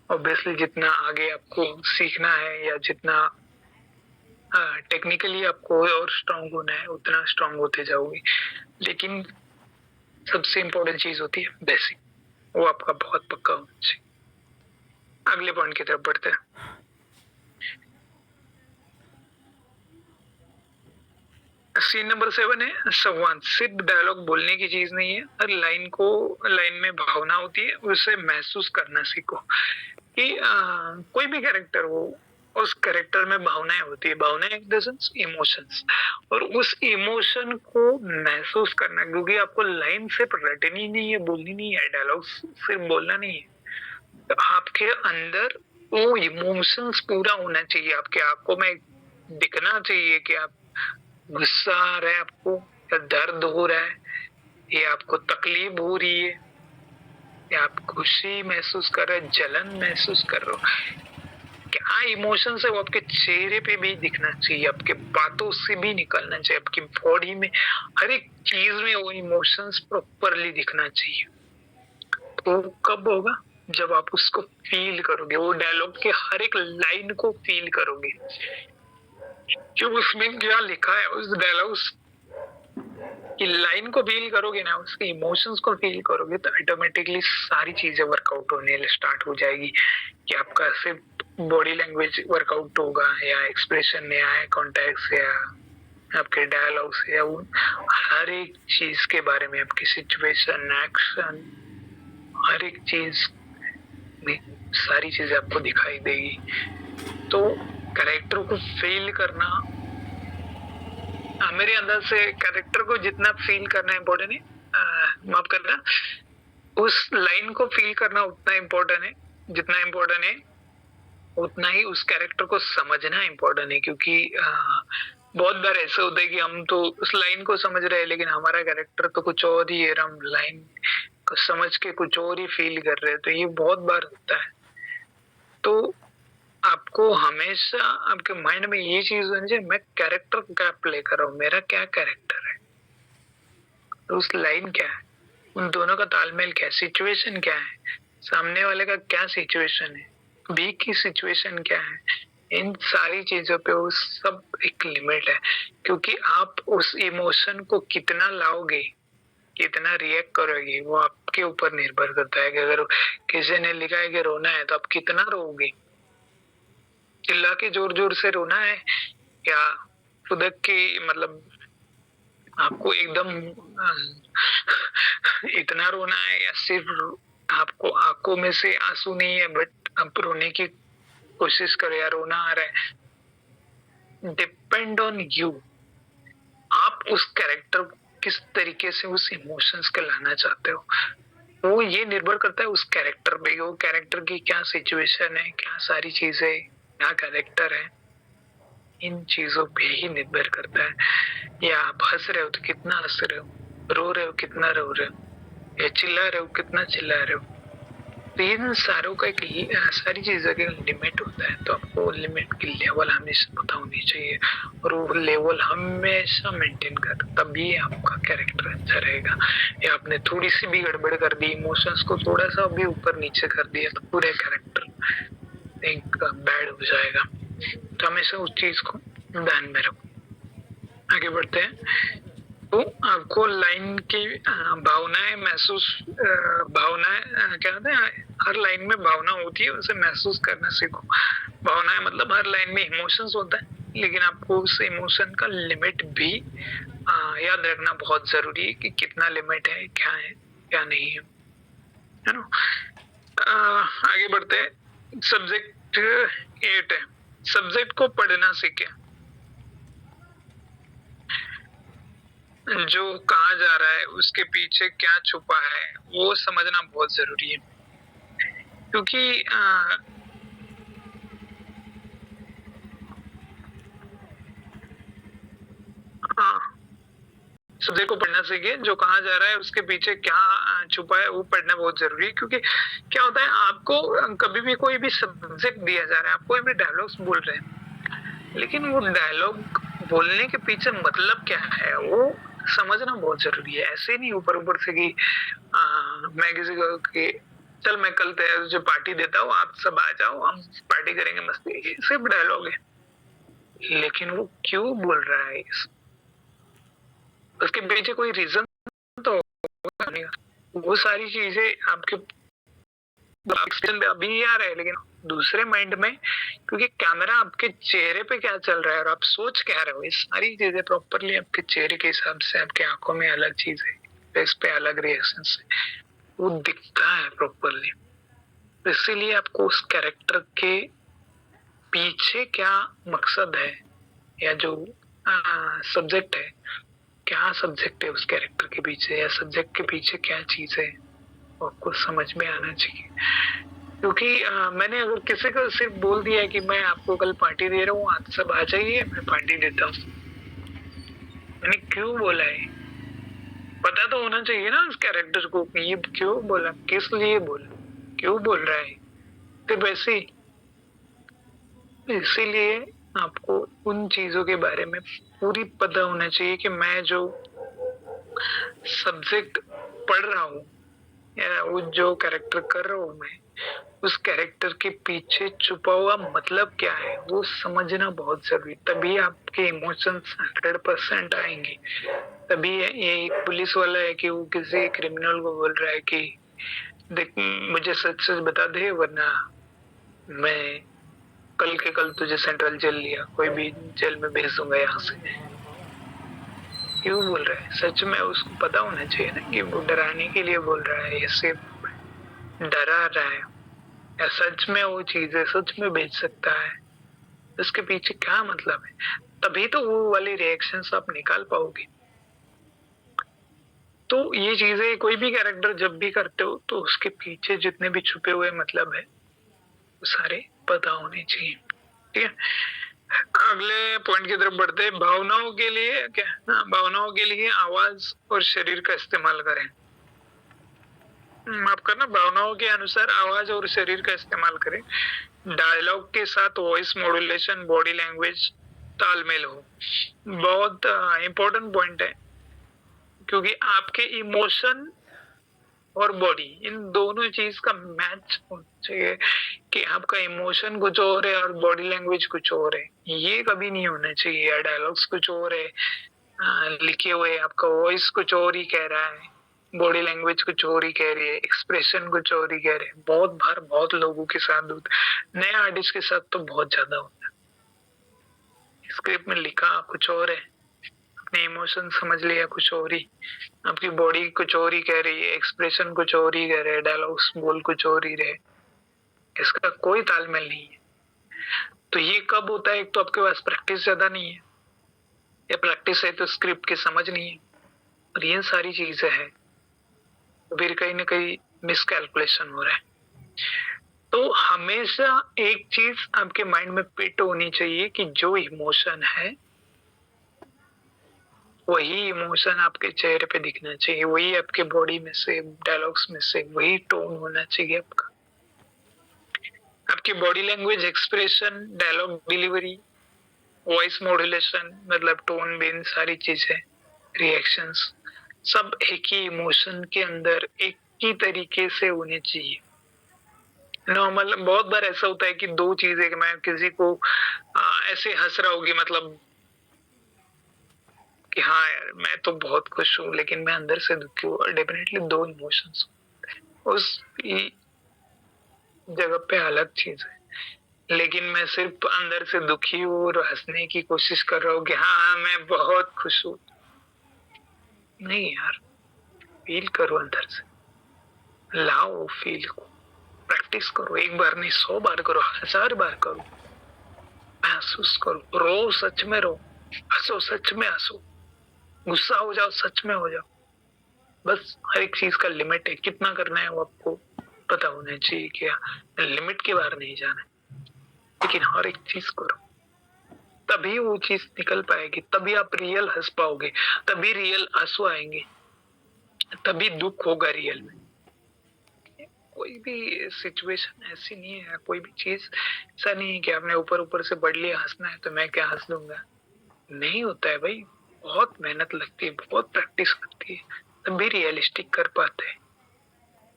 ऑब्वियसली जितना आगे आपको सीखना है या जितना टेक्निकली आपको और स्ट्रांग होना है, उतना स्ट्रांग होते जाओगे। लेकिन सबसे इम्पोर्टेंट चीज होती है बेसिक, वो आपका बहुत पक्का होना चाहिए। अगले पॉइंट की तरफ बढ़ते हैं। सीन नंबर 7 है संवाद। सिर्फ डायलॉग बोलने की चीज नहीं है, हर लाइन में भावना होती है, उसे महसूस करना सीखो। कि कोई भी कैरेक्टर हो, उस कैरेक्टर में भावनाएं होती है, भावनाएं इन द सेंस इमोशंस, और उस इमोशन को महसूस करना। क्योंकि आपको लाइन सिर्फ रटनी नहीं है, बोलनी नहीं है, डायलॉग सिर्फ बोलना नहीं है, तो आपके अंदर वो इमोशंस पूरा होना चाहिए, आपके आंखों में दिखना चाहिए कि आप गुस्सा आ रहा है आपको, या दर्द हो रहा है, या आपको तकलीफ हो रही है, या आप खुशी महसूस कर रहे हैं, जलन महसूस कर रहे हो। क्या इमोशंस है वो आपके चेहरे पे भी दिखना चाहिए, आपके बातों से भी निकलना चाहिए, आपकी बॉडी में, हर एक चीज में वो इमोशंस प्रॉपरली दिखना चाहिए। तो कब होगा? जब आप उसको फील करोगे, वो डायलॉग के हर एक लाइन को फील करोगे कि उसमें क्या लिखा है, उस डायलॉग की लाइन को फील करोगे ना, उसके इमोशंस को फील करोगे, तो ऑटोमेटिकली सारी चीजें वर्कआउट होने स्टार्ट हो जाएगी। कि आपका सिर्फ बॉडी लैंग्वेज वर्कआउट होगा, या एक्सप्रेशन या आई कॉन्टेक्ट या आपके डायलॉग से, या हर एक चीज के बारे में, आपकी सिचुएशन, एक्शन, हर एक चीज में सारी चीजें आपको दिखाई देगी। तो कैरेक्टर को फील करना, मेरे अंदर से कैरेक्टर को जितना फील करना इम्पोर्टेंट है, माफ करना, उस लाइन को फील करना उतना इम्पोर्टेंट है, जितना इम्पोर्टेंट है उतना ही उस कैरेक्टर को समझना इम्पोर्टेंट है। क्योंकि बहुत बार ऐसा होता है कि हम तो उस लाइन को समझ रहे हैं, लेकिन हमारा कैरेक्टर तो कुछ और ही है, हम लाइन को समझ के कुछ और ही फील कर रहे हैं। तो ये बहुत बार होता है। तो आपको हमेशा आपके माइंड में ये चीज होनी चाहिए, मैं कैरेक्टर क्या प्ले कर रहा हूँ, मेरा क्या कैरेक्टर है, तो उस लाइन क्या है, उन दोनों का तालमेल क्या है, सिचुएशन क्या है, सामने वाले का क्या सिचुएशन है, बी की सिचुएशन क्या है, इन सारी चीजों पे वो सब एक लिमिट है। क्योंकि आप उस इमोशन को कितना लाओगे, कितना रिएक्ट करोगे, वो आपके ऊपर निर्भर करता है। कि अगर किसी ने लिखा है कि रोना है, तो आप कितना रोओगे, चिल्ला के जोर जोर से रोना है, या फुदक के, मतलब आपको एकदम इतना रोना है, या सिर्फ आपको आंखों में से आंसू नहीं है बट आप रोने की कोशिश करो या रोना आ रहा है, डिपेंड ऑन यू। आप उस कैरेक्टर किस तरीके से उस इमोशंस को लाना चाहते हो, वो ये निर्भर करता है उस कैरेक्टर पे, वो कैरेक्टर की क्या सिचुएशन है, क्या सारी चीजें, क्या कैरेक्टर है, इन चीजों पे ही निर्भर करता है। या आप हंस रहे हो तो कितना हंस रहे हो, रो रहे हो कितना रो रहे हो, या चिल्ला रहे हो कितना चिल्ला रहे हो। तो इन सारों का एक सारी चीजों का लिमिट होता है, तो आपको लिमिट की लेवल हमेशा पता होनी चाहिए, और वो लेवल हमेशा मेंटेन कर, तभी आपका कैरेक्टर अच्छा रहेगा। या आपने थोड़ी सी भी गड़बड़ कर दी, इमोशंस को थोड़ा सा भी ऊपर नीचे कर दिया, तो पूरे कैरेक्टर एक बैड हो जाएगा। तो हमेशा उस चीज को ध्यान में रखो। आगे बढ़ते हैं। तो आपको लाइन की भावनाएं महसूस, भावनाएं क्या होता है, हर लाइन में भावना होती है, उसे महसूस करना सीखो। भावनाएं मतलब हर लाइन में इमोशंस होता है, लेकिन आपको उस इमोशन का लिमिट भी याद रखना बहुत जरूरी है, कि कितना लिमिट है क्या नहीं है ना। आगे बढ़ते हैं। सब्जेक्ट 8 है, सब्जेक्ट को पढ़ना सीखे। जो कहा जा रहा है उसके पीछे क्या छुपा है वो समझना बहुत जरूरी है, क्योंकि सब्जेक्ट को पढ़ना सीखे, जो कहा जा रहा है उसके पीछे क्या छुपा है वो पढ़ना बहुत जरूरी है। क्योंकि क्या होता है, आपको कभी भी कोई भी सब्जेक्ट दिया जा रहा है, आप कोई भी डायलॉग्स बोल रहे हैं, लेकिन वो डायलॉग बोलने के पीछे मतलब क्या है वो समझना बहुत जरूरी है। ऐसे नहीं ऊपर ऊपर से कि मैं किसी को कि चल मैं कल तैयार जो पार्टी देता हूँ, आप सब आ जाओ, हम पार्टी करेंगे मस्ती, ये सिर्फ डायलॉग है, लेकिन वो क्यों बोल रहा है उसके पीछे कोई रीजन तो होगा नहीं। वो सारी चीजें आपके अभी आ रहा है, लेकिन दूसरे माइंड में, क्योंकि कैमरा आपके चेहरे पे क्या चल रहा है और आप सोच क्या रहे हो, ये सारी चीजें प्रॉपरली आपके चेहरे के हिसाब से, आपके आंखों में अलग चीज है, फेस पे अलग रिएक्शन से वो दिखता है प्रॉपरली। इसीलिए आपको उस कैरेक्टर के पीछे क्या मकसद है, या जो सब्जेक्ट है, क्या सब्जेक्ट है उस कैरेक्टर के पीछे, या सब्जेक्ट के पीछे क्या चीज है, आपको समझ में आना चाहिए। क्योंकि मैंने अगर किसी को सिर्फ बोल दिया है कि मैं आपको कल पार्टी दे रहा हूँ, आप सब आ जाइए, मैं पार्टी देता हूँ, मैंने क्यों बोला है पता तो होना चाहिए ना उस कैरेक्टर को, ये क्यों बोला, किस लिए बोला, क्यों बोल रहा है, तो वैसे इसीलिए आपको उन चीजों के बारे में पूरी पता होना चाहिए कि मैं जो सब्जेक्ट पढ़ रहा हूँ या वो जो कैरेक्टर कर रहा हूँ मैं, उस कैरेक्टर के पीछे छुपा हुआ मतलब क्या है वो समझना बहुत जरूरी, तभी आपके इमोशंस 100% आएंगे। तभी ये पुलिस वाला है कि वो किसी क्रिमिनल को बोल रहा है कि देख मुझे सच सच बता दे, वरना मैं कल के कल तुझे सेंट्रल जेल लिया कोई भी जेल में भेज दूंगा यहाँ से। क्यों बोल रहा है, सच में उसको पता होना चाहिए ना कि वो डराने के लिए बोल रहा है, या सिर्फ डरा रहा है, या सच में वो चीजें सच में भेज सकता है, उसके पीछे क्या मतलब है, तभी तो वो वाली रिएक्शंस आप निकाल पाओगे। तो ये चीजें कोई भी कैरेक्टर जब भी करते हो तो उसके पीछे जितने भी छुपे हुए मतलब है वो सारे पता होने चाहिए। ठीक है, अगले पॉइंट की तरफ बढ़ते हैं। भावनाओं के लिए क्या, भावनाओं के लिए आवाज और शरीर का इस्तेमाल करें। माफ करना, भावनाओं के अनुसार आवाज और शरीर का इस्तेमाल करें। डायलॉग के साथ वॉइस मॉड्यूलेशन, बॉडी लैंग्वेज तालमेल हो। बहुत इंपॉर्टेंट पॉइंट है, क्योंकि आपके इमोशन और बॉडी इन दोनों चीज का मैच होना चाहिए, कि आपका इमोशन कुछ और है और बॉडी लैंग्वेज कुछ और है, ये कभी नहीं होना चाहिए। या डायलॉग्स कुछ और है लिखे हुए, आपका वॉइस कुछ और ही कह रहा है, बॉडी लैंग्वेज कुछ और ही कह रही है, एक्सप्रेशन कुछ और ही कह रहे हैं। बहुत बार बहुत लोगों के साथ होता है, नए आर्टिस्ट के साथ तो बहुत ज्यादा होता है। स्क्रिप्ट में लिखा कुछ और है, अपने इमोशन समझ लिया कुछ और ही, आपकी बॉडी कुछ और ही कह रही है, एक्सप्रेशन कुछ और ही कह रहे हैं, डायलॉग्स बोल कुछ और ही रहे, इसका कोई तालमेल नहीं है। तो ये कब होता है? एक तो आपके पास प्रैक्टिस ज्यादा नहीं है, या प्रैक्टिस है तो स्क्रिप्ट की समझ नहीं है, और ये सारी चीजें हैं, तो फिर कहीं ना कहीं मिसकैलकुलेशन हो रहा है। तो हमेशा एक चीज आपके माइंड में फिट होनी चाहिए कि जो इमोशन है वही इमोशन आपके चेहरे पे दिखना चाहिए, वही आपके बॉडी में से, डायलॉग्स में से वही टोन होना चाहिए आपका। आपकी body language, expression, dialogue delivery, voice modulation, मतलब टोन बेन, सारी चीजें, रिएक्शंस, सब एक ही इमोशन के अंदर एक ही तरीके से होने चाहिए। नॉर्मल बहुत बार ऐसा होता है कि दो चीजें, मैं किसी को ऐसे हंस रहा होगी, मतलब कि हाँ यार मैं तो बहुत खुश हूँ लेकिन मैं अंदर से दुखी हूँ, और डेफिनेटली दो इमोशंस उस जगह पे अलग चीज है। लेकिन मैं सिर्फ अंदर से दुखी हूँ और हंसने की कोशिश कर रहा हूँ कि हाँ मैं बहुत खुश हूँ, नहीं यार, फील करो अंदर से, लाओ फील को, प्रैक्टिस करो, एक बार नहीं 100 बार करो, 1000 बार करो, महसूस करो, रो सच में रो, हंसो सच में हंसो, गुस्सा हो जाओ सच में हो जाओ। बस हर एक चीज का लिमिट है, कितना करना है वो आपको पता होना चाहिए, क्या लिमिट के बाहर नहीं जाना है, लेकिन हर एक चीज करो, तभी वो चीज निकल पाएगी, तभी आप रियल हंस पाओगे, तभी रियल आंसू आएंगे, तभी दुख होगा रियल में। कोई भी सिचुएशन ऐसी नहीं है, कोई भी चीज ऐसा नहीं है कि आपने ऊपर ऊपर से बढ़ लिया हंसना है तो मैं क्या हंस लूंगा, नहीं होता है भाई, बहुत मेहनत लगती है, बहुत प्रैक्टिस लगती है, तभी रियलिस्टिक कर पाते हैं।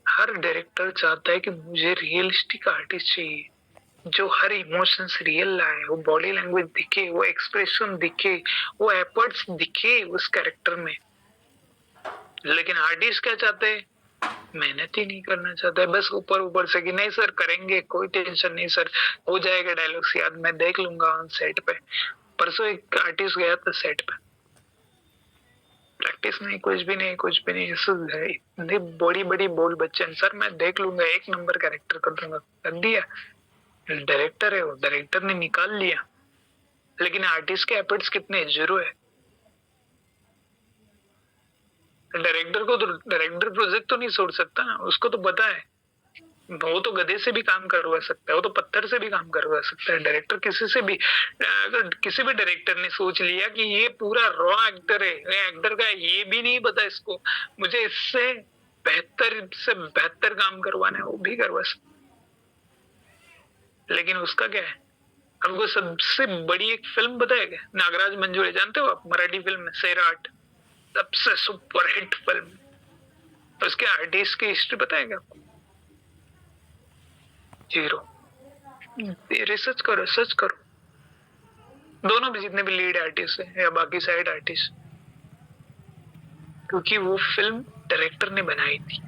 हर डायरेक्टर चाहता है कि मुझे रियलिस्टिक आर्टिस्ट चाहिए, जो हर इमोशंस रियल लाए, वो बॉडी लैंग्वेज दिखे, वो एक्सप्रेशन दिखे, वो एफर्ट्स दिखे उस कैरेक्टर में। लेकिन आर्टिस्ट क्या चाहते हैं? मेहनत ही नहीं करना चाहता है, बस ऊपर ऊपर से कि नहीं सर करेंगे, कोई टेंशन नहीं सर, हो जाएगा डायलॉग्स याद, मैं देख लूंगा ऑन सेट पे। परसों एक आर्टिस्ट गया था सेट पे, प्रैक्टिस नहीं, कुछ भी नहीं, कुछ भी नहीं, है इतनी बड़ी बड़ी बोल बच्चन, सर मैं देख लूंगा, एक नंबर कैरेक्टर कर दूंगा, कर दिया। डायरेक्टर है वो, डायरेक्टर ने निकाल लिया, लेकिन आर्टिस्ट के एफर्ट्स कितने? 0 है। डायरेक्टर को तो डायरेक्टर प्रोजेक्ट तो नहीं छोड़ सकता ना, उसको तो पता है, वो तो गधे से भी काम करवा सकता है, वो तो पत्थर से भी काम करवा सकता है। डायरेक्टर किसी से भी, अगर किसी भी डायरेक्टर ने सोच लिया कि ये पूरा रॉ एक्टर है, एक्टर का ये भी नहीं पता इसको, मुझे इससे बेहतर काम करवाना है, वो भी करवा सकता, लेकिन उसका क्या है? हमको सबसे बड़ी एक फिल्म बताएगा, नागराज मंजुळे, जानते हो आप? मराठी फिल्म है सैराट, सबसे सुपरहिट फिल्म, उसके आर्टिस्ट की हिस्ट्री बताएगा आपको? 0। रिसर्च करो, सर्च करो, दोनों भी जितने भी लीड आर्टिस्ट हैं या बाकी साइड आर्टिस्ट, क्योंकि वो फिल्म डायरेक्टर ने बनाई थी,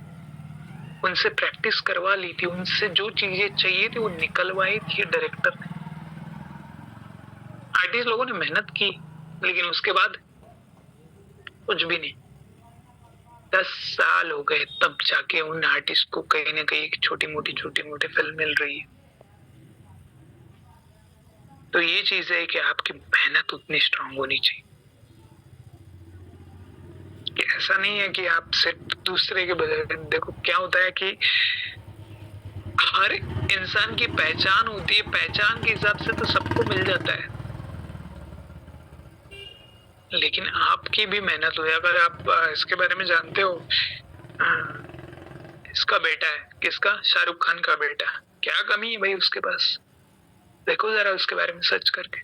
उनसे प्रैक्टिस करवा ली थी, उनसे जो चीजें चाहिए थी वो निकलवाई थी डायरेक्टर ने। आर्टिस्ट लोगों ने मेहनत की, लेकिन उसके बाद कुछ भी नहीं। 10 साल हो गए तब जाके उन आर्टिस्ट को कहीं ना कहीं छोटी मोटी फिल्म मिल रही है। तो ये चीज है कि आपकी मेहनत उतनी स्ट्रांग होनी चाहिए, कि ऐसा नहीं है कि आप सिर्फ दूसरे के बजाय, देखो क्या होता है कि हर इंसान की पहचान होती है, पहचान के हिसाब से तो सबको मिल जाता है, लेकिन आपकी भी मेहनत हो। अगर आप इसके बारे में जानते हो, इसका बेटा है, किसका? शाहरुख खान का बेटा, क्या कमी है भाई उसके पास? देखो जरा उसके बारे में सर्च करके।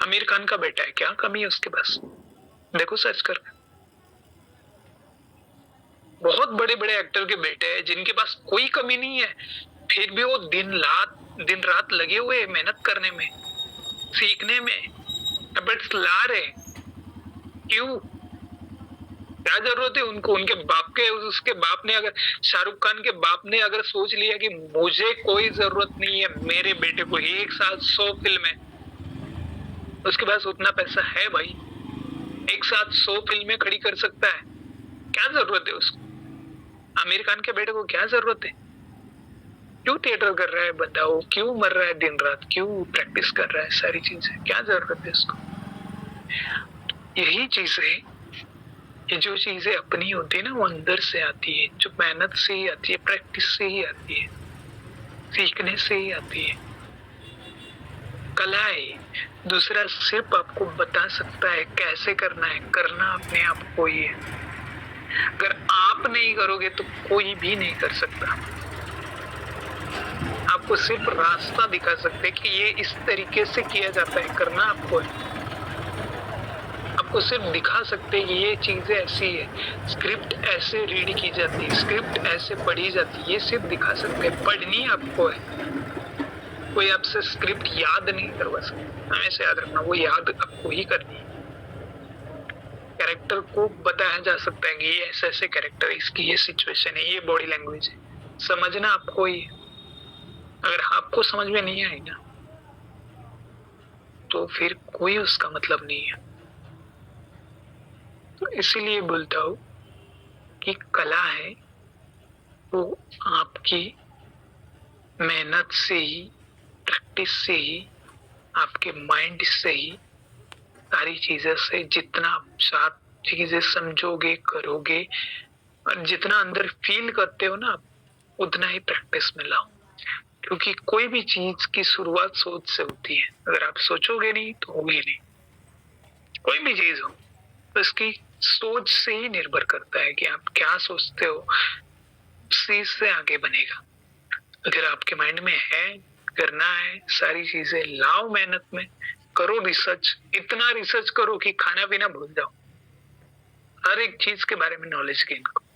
आमिर खान का बेटा है, क्या कमी है उसके पास? देखो सर्च करके। बहुत बड़े बड़े एक्टर के बेटे हैं जिनके पास कोई कमी नहीं है, फिर भी वो दिन रात लगे हुए हैं मेहनत करने में, सीखने में, एफर्ट्स ला रहे। क्यों? क्या जरूरत है उनको? उनके बाप के, उसके बाप ने अगर, शाहरुख खान के बाप ने अगर सोच लिया कि मुझे कोई जरूरत नहीं है मेरे बेटे को, एक साथ 100 फिल्में, उसके पास उतना पैसा है भाई, एक साथ 100 फिल्में खड़ी कर सकता है, क्या जरूरत है उसको? आमिर खान के बेटे को क्या जरूरत है? क्यों थिएटर कर रहा है बंदा, वो क्यों मर रहा है दिन रात, क्यों प्रैक्टिस कर रहा है, सारी चीजें क्या जरूरत है उसको? यही चीज है, ये जो चीजें अपनी होती है ना, वो अंदर से आती है, जो मेहनत से ही आती है, प्रैक्टिस से ही आती है, सीखने से ही आती है। कला है, दूसरा सिर्फ आपको बता सकता है कैसे करना है, करना अपने आप को ही है। अगर आप नहीं करोगे तो कोई भी नहीं कर सकता। आपको सिर्फ रास्ता दिखा सकते हैं कि ये इस तरीके से किया जाता है, करना आपको है। आपको सिर्फ दिखा सकते हैं कि ये चीजें ऐसी है, स्क्रिप्ट ऐसे रीड की जाती है, स्क्रिप्ट ऐसे पढ़ी जाती है, ये सिर्फ दिखा सकते हैं, पढ़नी आपको है। कोई आपसे स्क्रिप्ट याद नहीं करवा सकता, हमेशा याद रखना, वो याद आपको ही करनी है। कैरेक्टर को बताया जा सकता है कि ये ऐसे ऐसे कैरेक्टर है, इसकी ये सिचुएशन है, ये बॉडी लैंग्वेज है, समझना आपको ही है। अगर आपको समझ में नहीं आएगा तो फिर कोई उसका मतलब नहीं है। तो इसीलिए बोलता हूं कि कला है वो आपकी मेहनत से ही, प्रैक्टिस से ही, आपके माइंड से ही, सारी चीजें से, जितना आप सात चीजें समझोगे, करोगे और जितना अंदर फील करते हो ना आप, उतना ही प्रैक्टिस में लाओ। क्योंकि कोई भी चीज की शुरुआत सोच से होती है, अगर आप सोचोगे नहीं तो होगी नहीं। कोई भी चीज हो तो इसकी सोच से ही निर्भर करता है कि आप क्या सोचते हो, उसी से आगे बनेगा। अगर आपके माइंड में है, करना है, सारी चीजें लाओ, मेहनत में करो, रिसर्च, इतना रिसर्च करो कि खाना पीना भूल जाओ, हर एक चीज के बारे में नॉलेज गेन करो,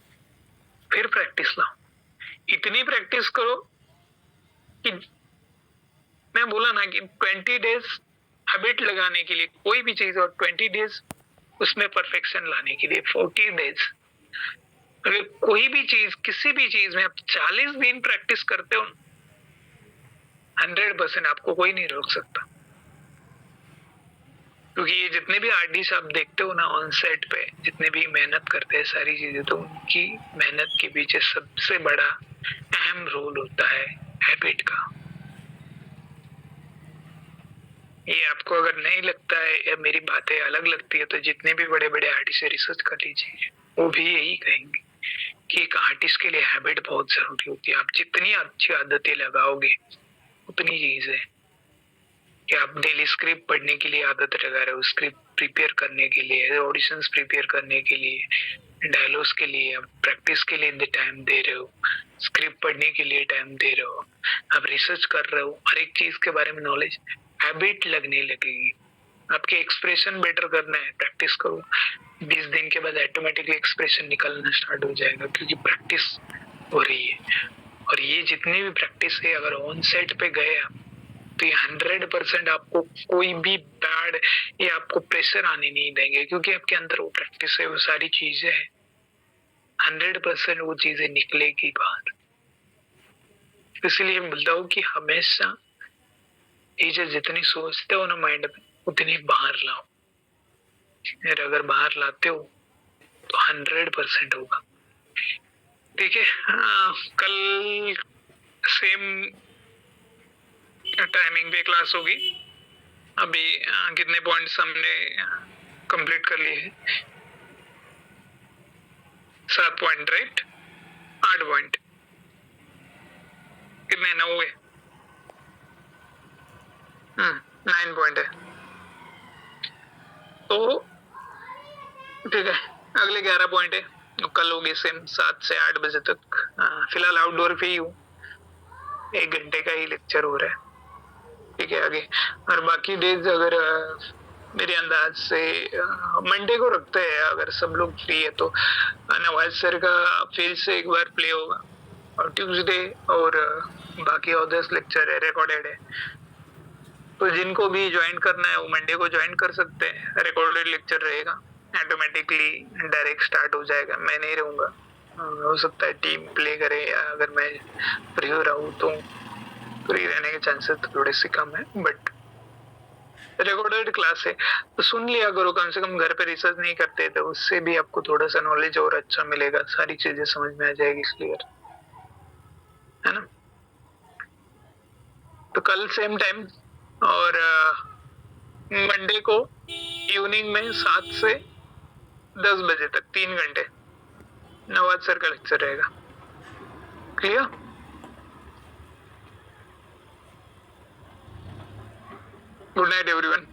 फिर प्रैक्टिस लाओ। इतनी प्रैक्टिस करो कि मैं बोला ना कि 20 डेज हैबिट लगाने के लिए कोई भी चीज, और 20 डेज उसमें परफेक्शन लाने के लिए 40 डेज। अगर कोई भी चीज, किसी भी चीज में आप 40 दिन प्रैक्टिस करते हो, 100% आपको कोई नहीं रोक सकता। क्योंकि ये जितने भी आर्टिस्ट आप देखते हो ना ऑन सेट पे, जितने भी मेहनत करते हैं सारी चीजें, तो उनकी मेहनत के पीछे सबसे बड़ा अहम रोल होता है हैबिट का। ये आपको अगर नहीं लगता है या मेरी बातें अलग लगती है, तो जितने भी बड़े बड़े आर्टिस्ट रिसर्च कर लीजिए, वो भी यही कहेंगे कि एक आर्टिस्ट के लिए हैबिट बहुत जरूरी होती है। आप जितनी अच्छी आदतें लगाओगे उतनी चीज है कि आप डेली स्क्रिप्ट पढ़ने के लिए आदत लगा रहे हो, स्क्रिप्ट प्रिपेयर करने के लिए, ऑडिशंस प्रिपेयर करने के लिए, डायलॉग्स के लिए, आप प्रैक्टिस के लिए टाइम दे रहे हो, स्क्रिप्ट पढ़ने के लिए टाइम दे रहे हो, आप रिसर्च कर रहे हो, हर एक चीज के बारे में नॉलेज, हैबिट लगने लगेगी। आपके एक्सप्रेशन बेटर करना है, प्रैक्टिस करो, 20 दिन के बाद ऑटोमेटिकली एक्सप्रेशन निकलना स्टार्ट हो जाएगा, क्योंकि प्रैक्टिस हो रही है। और ये जितनी भी प्रैक्टिस है, अगर ऑन सेट पे गए आप, तो ये 100% आपको कोई भी बैड या आपको प्रेशर आने नहीं देंगे, क्योंकि आपके अंदर वो प्रैक्टिस है, वो सारी चीजें हैं, 100% वो चीजें निकलेगी बाहर। इसलिए बोलता हूँ कि हमेशा चीजें जितनी सोचते हो ना माइंड में, उतनी बाहर लाओ। और अगर बाहर लाते हो तो 100% होगा। देखिए, कल सेम टाइमिंग पे क्लास होगी। अभी कितने पॉइंट्स हमने कंप्लीट कर लिए हैं? 7 पॉइंट, राइट? 8 पॉइंट, कितने? 9 है। 9 पॉइंट है। तो ठीक है, अगले 11 पॉइंट है, कल होगी सेम 7 से 8 बजे तक। फिलहाल आउटडोर पे ही हूँ, 1 घंटे का ही लेक्चर हो रहा है, ठीक है। आगे और बाकी डेज अगर मेरे अंदाज से मंडे को रखते हैं, अगर सब लोग फ्री है तो नवाज सर का फिर से एक बार प्ले होगा, और ट्यूसडे और बाकी अदर्स लेक्चर है, रिकॉर्डेड है। तो जिनको भी ज्वाइन करना है वो मंडे को ज्वाइन कर सकते हैं, रिकॉर्डेड लेक्चर रहेगा। ऑटोमेटिकली डायरेक्ट स्टार्ट हो जाएगा, मैं नहीं रहूँगा। हो सकता है टीम प्ले करे, या अगर मैं फ्री हो रहा हूँ तो फ्री रहने के चांसेस थोड़े से कम है, बट रिकॉर्डेड क्लास है तो सुन लिया करो, कम से कम घर पे रिसर्च नहीं करते तो उससे भी आपको थोड़ा सा नॉलेज और अच्छा मिलेगा, सारी चीजें समझ में आ जाएगी क्लियर, है ना। तो कल सेम टाइम और मंडे को इवनिंग में 7 से 10 बजे तक 3 घंटे नवाज सर का लेक्चर रहेगा। क्लियर? Good night everyone.